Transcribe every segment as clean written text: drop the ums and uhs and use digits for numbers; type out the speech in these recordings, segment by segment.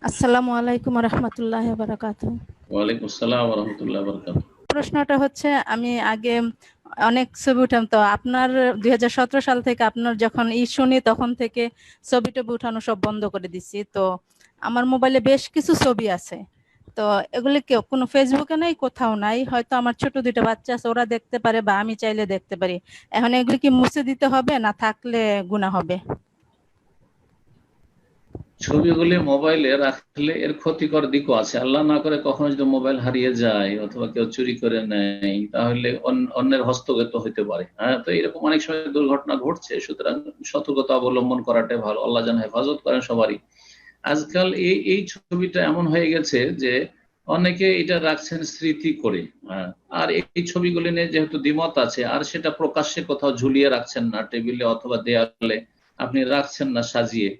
আসসালামু আলাইকুম রহমতুল্লাহ বারাকাতুহ। ওয়ালাইকুম আসসালাম ওয়া রাহমাতুল্লাহি ওয়া বারাকাতুহু। প্রশ্নটা হচ্ছে, আমি আগে অনেক ছবি উঠাম, তো আপনার 2017 সাল থেকে আপনার যখন শুনি তখন থেকে ছবি টবি উঠানো সব বন্ধ করে দিছি। তো আমার মোবাইলে বেশ কিছু ছবি আছে, তো এগুলি কেউ কোনো ফেসবুকে নাই, কোথাও নাই। হয়তো আমার ছোট দুইটা বাচ্চা আছে, ওরা দেখতে পারে বা আমি চাইলে দেখতে পারি। এখন এগুলি কি মুছে দিতে হবে না থাকলে গুনাহ হবে? ছবিগুলি মোবাইলে রাখলে এর ক্ষতিকর দিকও আছে। আল্লাহ না করে কখনো যদি মোবাইল হারিয়ে যায় অথবা কেউ চুরি করে নেয়, তাহলে অন্যের হস্তগত হতে পারে। হ্যাঁ, তো এরকম অনেক সময় দুর্ঘটনা ঘটছে। সুতরাং সতর্কতা অবলম্বন করাটাই ভালো। আল্লাহ যেন হেফাজত করেন সবারই। আজকাল এই এই ছবিটা এমন হয়ে গেছে যে অনেকে এটা রাখছেন স্মৃতি করে। হ্যাঁ, আর এই ছবিগুলি নিয়ে যেহেতু দ্বিমত আছে, আর সেটা প্রকাশ্যে কোথাও ঝুলিয়ে রাখছেন না, টেবিলে অথবা দেয়ালে আপনি রাখছেন না সাজিয়ে।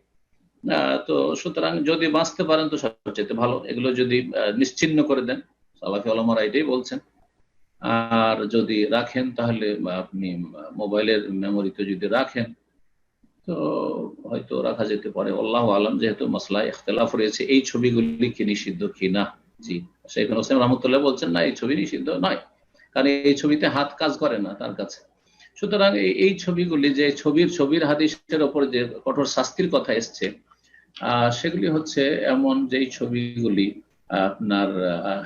তো সুতরাং যদি বাঁচতে পারেন তো সবচেয়ে ভালো। এগুলো যদি নিশ্চিহ্ন করে দেন, সালাফি ওলামারা এটাই বলছেন। আর যদি রাখেন তাহলে আপনি মোবাইলের মেমোরিতে যদি রাখেন তো হয়তো রাখা যেতে পারে। আল্লাহু আলাম, যেহেতু মাসলায় ইখতিলাফ রয়েছে এই ছবিগুলি কি নিষিদ্ধ কিনা। জি, শেখ হোসেন রহমতুল্লাহ বলছেন না, এই ছবি নিষিদ্ধ নয়, কারণ এই ছবিতে হাত কাজ করে না তার কাছে। সুতরাং এই ছবিগুলি, যে ছবির হাদিসের ওপর যে কঠোর শাস্তির কথা এসছে, সেগুলি হচ্ছে এমন যেই ছবিগুলি আপনার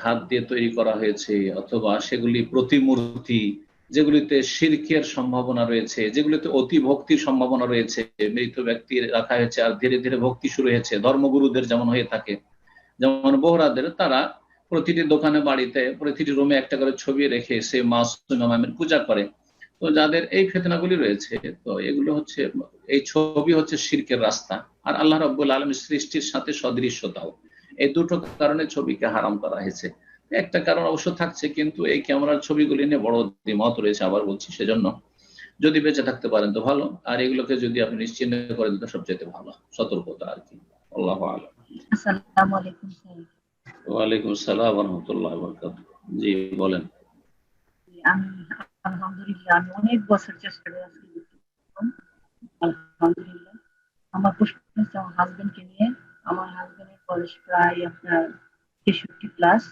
হাত দিয়ে তৈরি করা হয়েছে, অথবা সেগুলি প্রতিমূর্তি, যেগুলিতে শিরকের সম্ভাবনা রয়েছে, যেগুলিতে অতি ভক্তির সম্ভাবনা রয়েছে। মৃত ব্যক্তি রাখা হয়েছে আর ধীরে ধীরে ভক্তি শুরু হয়েছে। ধর্মগুরুদের যেমন হয়ে থাকে, যেমন বোহরাদের, তারা প্রতিটি দোকানে বাড়িতে প্রতিটি রুমে একটা করে ছবি রেখে সে মাসুম ইমামের পূজা করে। তো যাদের এই ফিতনাগুলি রয়েছে, তো এগুলো হচ্ছে, এই ছবি হচ্ছে শিরকের রাস্তা। আর আল্লাহ রাব্বুল আলামিন সৃষ্টির সাথে সদৃশ্যতাও, এই দুটো কারণে ছবিকে হারাম করা হয়েছে। একটা কারণ অবশ্য থাকছে, কিন্তু এই ক্যামেরার ছবিগুলি নিয়ে বড় দ্বিমত রয়েছে, আবার বলছি। সেজন্য যদি বেঁচে থাকতে পারেন তো ভালো, আর এগুলোকে যদি আপনি নিশ্চিন্ন করে দিতে সবচেয়ে ভালো। সতর্কতা আর কি। আল্লাহু আলাম। আসসালামু আলাইকুম স্যার। ওয়ালাইকুম আসসালাম ওয়া রাহমাতুল্লাহি ওয়া বারাকাতুহু। জি, বলেন। আমি আলহামদুলিল্লাহ, আমি অনেক বছর চেষ্টা করে আজকে করতে পারলাম। আলহামদুলিল্লাহ। আমার প্রশ্ন হচ্ছে আমার হাজবেন্ডকে নিয়ে। আমার হাজবেন্ডের বয়স প্রায় আপনার 63+।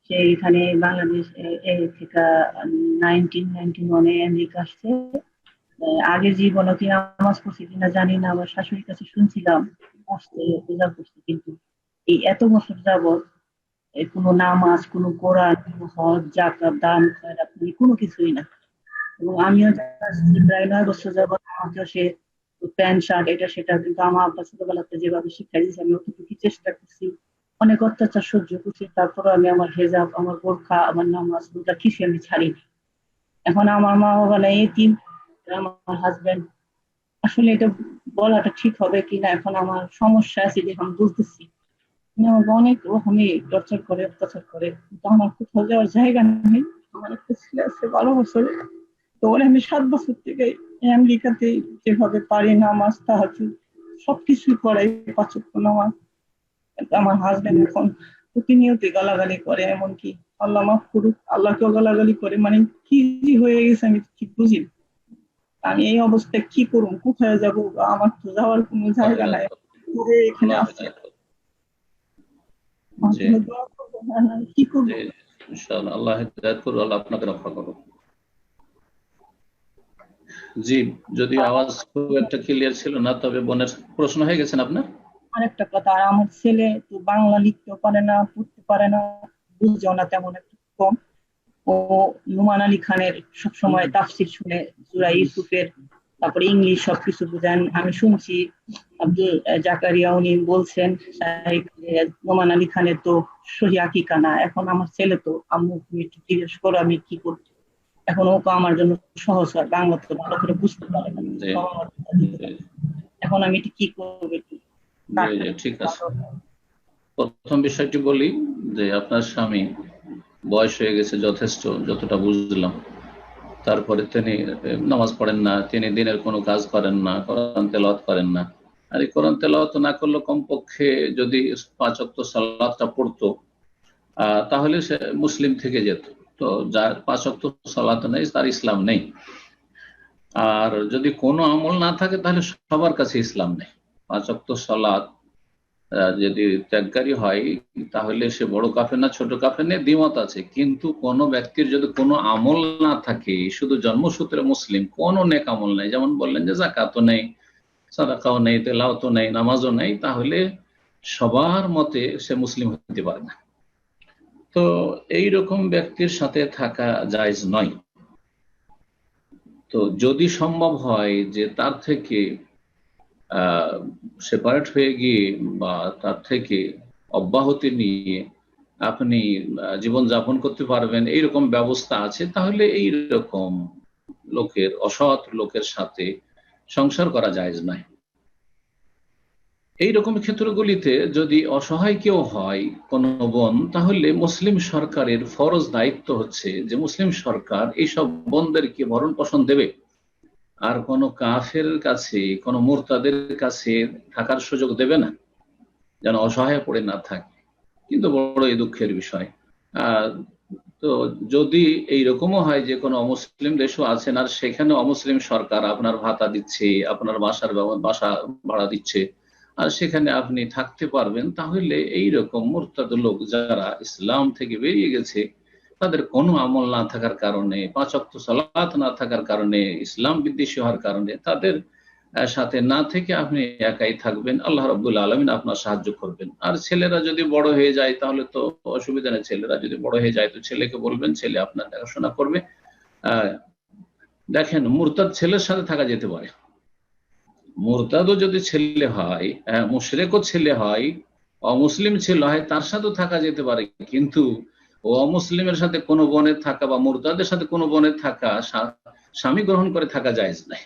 সে এখানে বাংলাদেশ থেকে 1991-এ আমেরিকা আসছে। আগের জীবনে কি নামাজ পড়ছে কিনা জানি না, আমার শাশুড়ির কাছে শুনছিলাম পড়ছে, রোজা করছে, কিন্তু এই এত বছর যাবৎ কোনো নামাজ, কোনো কোরআন, কোনো হজ, যাকাত, দান, খয়রাত মানে কোনো কিছুই না। এবং আমিও প্রায় 9 বছর যাবৎ আমাকেও সে প্যান্ট শার্ট এটা সেটা, কিন্তু আমার আব্বা ছোটবেলাতে যেভাবে শিক্ষা দিয়েছে আমি অতটুকু চেষ্টা করছি, অনেক অত্যাচার সহ্য করছি, তারপরে আমি আমার হেজাব, আমার বোরখা, আমার নামাজ রোজা কিছু আমি ছাড়িনি। এখন আমার মা বাবা নাই, এতিম। আমার হাজবেন্ড, আসলে এটা বলাটা ঠিক হবে কিনা, এখন আমার সমস্যা আছে যে আমি বুঝতেছি। উনি আমাকে অনেক রকমই টর্চার করে, অত্যাচার করে, কিন্তু আমার কোথাও যাওয়ার জায়গা নেই। আমার একটা ছেলে আছে 12 বছরে। তো ওরা আমি 7 বছর থেকে আমেরিকাতে যেভাবে পারি নামাজ তাহাজ্জুদ সবকিছুই করাই, 5 ওয়াক্ত নামাজ। কিন্তু আমার হাজবেন্ড এখন প্রতিনিয়ত গালাগালি করে, এমনকি আল্লাহ মাফ করুক আল্লাহকেও গালাগালি করে। মানে কি যে হয়ে গেছে আমি ঠিক বুঝি না। আমি এই অবস্থায় কি করবো, কোথায় যাবো, আমার তো যাওয়ার কোনো জায়গা নাই। এখানে আল্লাহ আসছে, হেদায়েত করুন। আমার জি, জন্য দোয়া করবেন। কি করবো? জি, ইনশাআল্লাহ আল্লাহ হেদায়েত করুন, আল্লাহ আপনাকে রক্ষা করুন। জি, যদি আওয়াজ খুব একটা ক্লিয়ার ছিল না, তবে বোনের প্রশ্ন হয়ে গেছেন আপনার। আরেকটা কথা, আর আমার ছেলে তো বাংলা লিখতেও পারে না, পড়তে পারে না, বুঝেও না তেমন একটা কম। ও নোমান আলী খানের সবসময় তাফসির শুনে, সূরা ইউসুফের, তারপরে ইংলিশ সবকিছু বুঝেন। আমি শুনছি আব্দুল জাকারিয়া উনি বলছেন নোমান আলী খানের তো সহি আকিকা না। এখন আমার ছেলে তো, আম্মু তুমি একটু জিজ্ঞেস করো আমি কি করবো। এখন ওকে আমার জন্য সহজ হয়, বাংলা তো ভালো করে বুঝতে পারে না, জি, বাবা মার কথা দিতে জি, পারে না। এখন আমি এটা কি করবো একটু জি, জি, ঠিক আছে। প্রথম বিষয়টি বলি, যে আপনার স্বামী বয়স হয়ে গেছে যথেষ্ট, যতটা বুঝলাম। তারপরে তিনি নামাজ পড়েন না, তিনি দিনের কোনো কাজ করেন না, কোরআন তেলাওয়াত করেন না। আর এই কোরআন তেলাওয়াত না করলে কমপক্ষে যদি 5 ওয়াক্ত সালাতটা পড়তো, তাহলে সে মুসলিম থেকে যেত। তো যার 5 ওয়াক্ত সালাত নেই তার ইসলাম নেই। আর যদি কোনো আমল না থাকে তাহলে সবার কাছে ইসলাম নেই। 5 ওয়াক্ত সালাত যদি ত্যাগকারী হয় তাহলে সে বড় কাফের না ছোট কাফের নিয়ে দ্বিমত আছে, কিন্তু কোন ব্যক্তির যদি কোনো আমল না থাকে, শুধু জন্মসূত্রে মুসলিম, কোনো নেক আমল নেই, যেমন বললেন যে যাকাতও নেই, সাদাকাও নেই, তেলাওয়াতও নেই, নামাজও নেই, তাহলে সবার মতে সে মুসলিম হতে পারে না। তো এইরকম ব্যক্তির সাথে থাকা জায়েজ নয়। তো যদি সম্ভব হয় যে তার থেকে সেপারেট হয়ে গিয়ে বা তার থেকে অব্যাহতি নিয়ে আপনি জীবন যাপন করতে পারবেন, এইরকম ব্যবস্থা আছে, তাহলে এইরকম লোকের, অসৎ লোকের সাথে সংসার করা জায়েজ নয়। এইরকম ক্ষেত্রগুলিতে যদি অসহায় কেউ হয় কোন বোন, তাহলে মুসলিম সরকারের ফরজ দায়িত্ব হচ্ছে যে মুসলিম সরকার এইসব বোনদেরকে ভরণ পোষণ দেবে, আর কোনো কাফের কাছে, কোনো মুরতাদের কাছে থাকার সুযোগ দেবে না, যেন অসহায় পড়ে না থাকে। কিন্তু বড়ই দুঃখের বিষয়। তো যদি এইরকমও হয় যে কোনো অমুসলিম দেশও আছেন আর সেখানে অমুসলিম সরকার আপনার ভাতা দিচ্ছে, আপনার বাসা ভাড়া দিচ্ছে, আর সেখানে আপনি থাকতে পারবেন, তাহলে এইরকম মুরতাদ লোক যারা ইসলাম থেকে বেরিয়ে গেছে, তাদের কোনো আমল না থাকার কারণে, 5 ওয়াক্ত সালাত না থাকার কারণে, ইসলাম বিদ্বেষী হওয়ার কারণে, তাদের সাথে না থেকে আপনি একাই থাকবেন, আল্লাহ রাব্বুল আলামিন আপনার সাহায্য করবেন। আর ছেলেরা যদি বড় হয়ে যায় তাহলে তো অসুবিধা নেই, ছেলেরা যদি বড় হয়ে যায় তো ছেলেকে বলবেন, ছেলে আপনার দেখাশোনা করবে। দেখেন, মুরতাদ ছেলের সাথে থাকা যেতে পারে, মুরতাদও যদি ছেলে হয়, মুশরিকও ছেলে হয়, অমুসলিম ছেলে হয়, তার সাথেও থাকা যেতে পারে, কিন্তু ও অমুসলিমের সাথে কোনো বোনের থাকা বা মুরতাদের সাথে কোনো বোনের থাকা, স্বামী গ্রহণ করে থাকা জায়েজ নাই।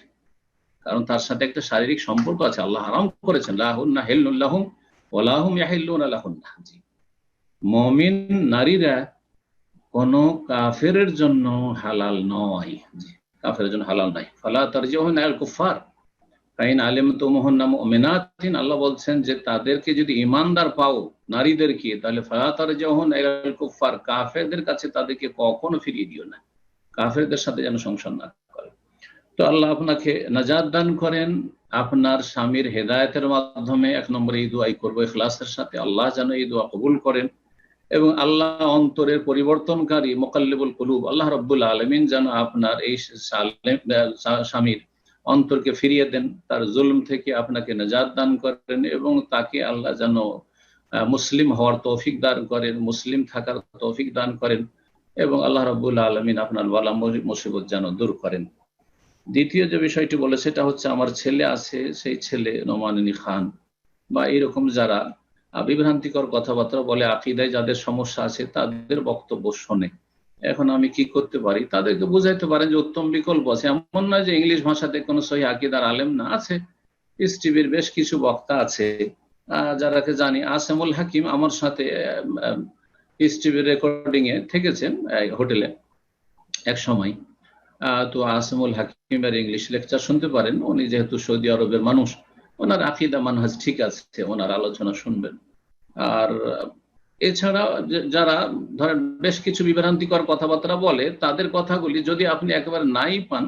কারণ তার সাথে একটা শারীরিক সম্পর্ক আছে, আল্লাহ হারাম করেছেন, লাহুন্না হিল্লুন লাহুম ওয়া লাহুম ইয়াহিল্লুনা লাহুন্না। মুমিন নারীরা কোন কাফেরের জন্য হালাল নয়, কাফেরের জন্য হালাল নাই। ফালা তারজিউনা আল কুফার ফাইন আলিমতুমুহুন্না মুমিনাতিন, আল্লাহ বলছেন যে তাদেরকে যদি ঈমানদার পাও নারীদেরকে, তাহলে ফালা তারজিউনা আল কুফার, কাফেরদের কাছে তাদেরকে কখনো ফিরিয়ে দিও না, কাফেরদের সাথে যেন সংসার না করে। তো আল্লাহ আপনাকে নাজাত দান করেন, আপনার স্বামীর হেদায়েতের মাধ্যমে। 1 নম্বরে এই দোয়াই করবো ইখলাসের সাথে, আল্লাহ যেন এই দোয়া কবুল করেন, এবং আল্লাহ অন্তরের পরিবর্তনকারী মুকাল্লিবুল কুলুব আল্লাহ রাব্বুল আলামিন যেন আপনার এই স্বামীর অন্তরকে ফিরিয়ে দেন, তার জুলম থেকে আপনাকে নাজাত দান করেন, এবং তাকে আল্লাহ যেন মুসলিম হওয়ার তৌফিক দান করেন, মুসলিম থাকার তৌফিক দান করেন, এবং আল্লাহ রাব্বুল আলামিন আপনার বালা মুসিবত যেন দূর করেন। দ্বিতীয় যে বিষয়টি বলে সেটা হচ্ছে, আমার ছেলে আছে, সেই ছেলে নোমানী খান বা এইরকম যারা বিভ্রান্তিকর কথাবার্তা বলে, আকীদায় যাদের সমস্যা আছে তাদের বক্তব্য শোনে, এখন আমি কি করতে পারি? তাদেরকে বুঝাইতে পারেন যে উত্তম বিকল্প আছে, এমন নয় যে ইংলিশ ভাষাতে কোনো সহি আকীদার আলেম না আছে। পিস টিভির বেশ কিছু বক্তা আছে যারাকে জানি, আসামুল হাকিম আমার সাথে পিস টিভির রেকর্ডিং এ থেকেছেন হোটেলে এক সময়। তো আসামুল হাকিমের ইংলিশ লেকচার শুনতে পারেন, উনি যেহেতু সৌদি আরবের মানুষ, ওনার আকীদা মানহাজ ঠিক আছে, ওনার আলোচনা শুনবেন। আর এছাড়া যারা ধরেন বেশ কিছু বিভ্রান্তিকর কথাবার্তা বলে, তাদের কথাগুলি যদি আপনি একেবারে নাই পান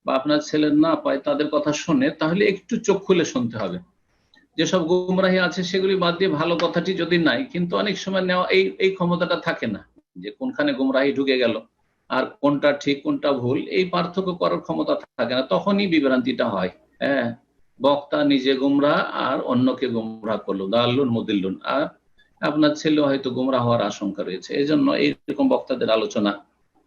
বা আপনার ছেলে না পায় তাদের কথা শুনে, তাহলে একটু চোখ খুলে শুনতে হবে। যেসব গুমরাহি আছে সেগুলি বাদ দিয়ে ভালো কথাটি যদি নাই, কিন্তু অনেক সময় নেওয়া এই ক্ষমতাটা থাকে না, যে কোনখানে গুমরাহি ঢুকে গেল আর কোনটা ঠিক কোনটা ভুল এই পার্থক্য করার ক্ষমতা থাকে না, তখনই বিভ্রান্তিটা হয়। হ্যাঁ, বক্তা নিজে গুমরাহ আর অন্যকে গুমরাহ করলো, দাল্লুন মুদিল্লুন, আর আপনার ছেলে হয়তো গুমরাহ হওয়ার আশঙ্কা রয়েছে। এই জন্য এইরকম বক্তাদের আলোচনা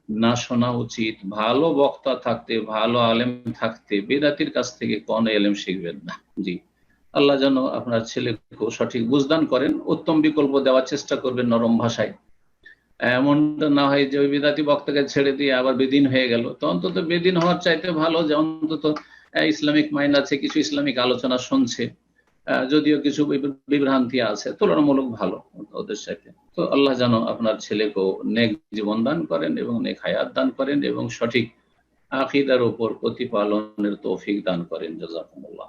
না শোনা উচিত। ভালো বক্তা থাকতে, ভালো আলেম থাকতে বেদাতির কাছ থেকে কোন এলেম শিখবেন না। জি, আল্লাহ যেন আপনার ছেলেকে সঠিক বুঝদান করেন, উত্তম বিকল্প দেওয়ার চেষ্টা করবেন নরম ভাষায়। এমনটা না হয় যে ওই বিদাতি বক্তাকে ছেড়ে দিয়ে আবার বেদিন হয়ে গেল। তো অন্তত বেদিন হওয়ার চাইতে ভালো যে অন্তত ইসলামিক মাইন্ড আছে, কিছু ইসলামিক আলোচনা শুনছে, যদিও কিছু বিভ্রান্তি আছে, তুলনামূলক ভালো ওদের সাথে। তো আল্লাহ যেন আপনার ছেলেকেও নেক জীবন দান করেন এবং নেক হায়াত দান করেন এবং সঠিক আকীদার উপর প্রতিপালনের তৌফিক দান করেন। জাযাকুমুল্লাহ।